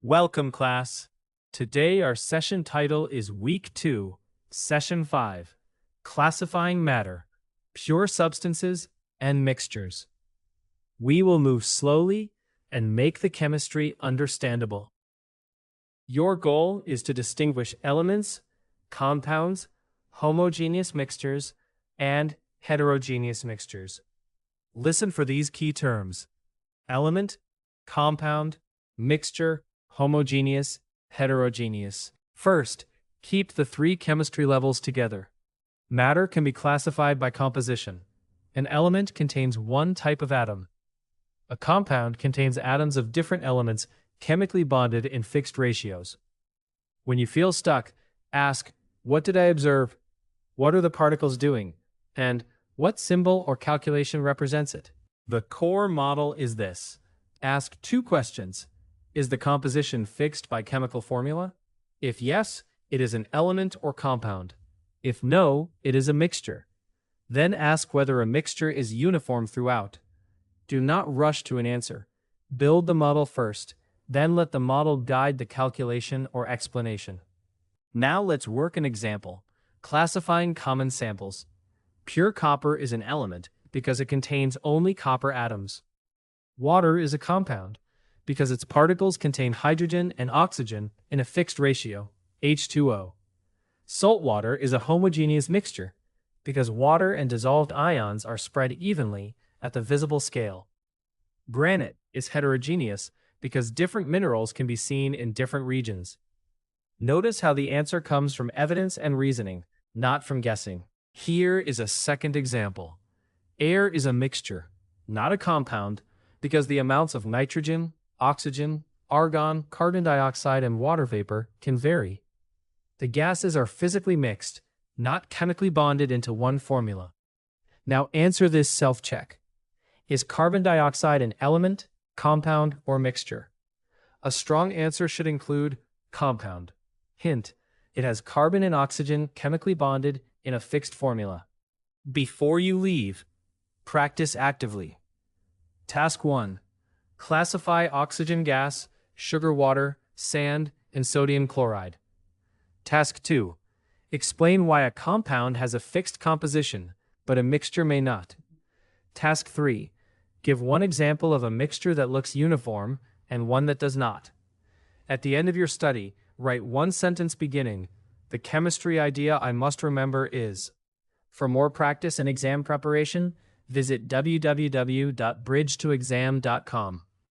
Welcome, class. Today our session title is Week 2, Session 5, Classifying Matter, Pure Substances and Mixtures. We will move slowly and make the chemistry understandable. Your goal is to distinguish elements, compounds, homogeneous mixtures, and heterogeneous mixtures. Listen for these key terms: element, compound, mixture, homogeneous, heterogeneous. First, keep the three chemistry levels together. Matter can be classified by composition. An element contains one type of atom. A compound contains atoms of different elements chemically bonded in fixed ratios. When you feel stuck, ask, "What did I observe? What are the particles doing? And what symbol or calculation represents it?" The core model is this. Ask two questions. Is the composition fixed by chemical formula? If yes, it is an element or compound. If no, it is a mixture. Then ask whether a mixture is uniform throughout. Do not rush to an answer. Build the model first, then let the model guide the calculation or explanation. Now let's work an example. Classifying common samples. Pure copper is an element because it contains only copper atoms. Water is a compound because its particles contain hydrogen and oxygen in a fixed ratio, H2O. Salt water is a homogeneous mixture because water and dissolved ions are spread evenly at the visible scale. Granite is heterogeneous because different minerals can be seen in different regions. Notice how the answer comes from evidence and reasoning, not from guessing. Here is a second example. Air is a mixture, not a compound, because the amounts of nitrogen, oxygen, argon, carbon dioxide, and water vapor can vary. The gases are physically mixed, not chemically bonded into one formula. Now answer this self-check. Is carbon dioxide an element, compound, or mixture? A strong answer should include compound. Hint: it has carbon and oxygen chemically bonded in a fixed formula. Before you leave, practice actively. Task 1. Classify oxygen gas, sugar water, sand, and sodium chloride. Task 2. Explain why a compound has a fixed composition, but a mixture may not. Task 3. Give one example of a mixture that looks uniform and one that does not. At the end of your study, write one sentence beginning, "The chemistry idea I must remember is." For more practice and exam preparation, visit www.bridgetoexam.com.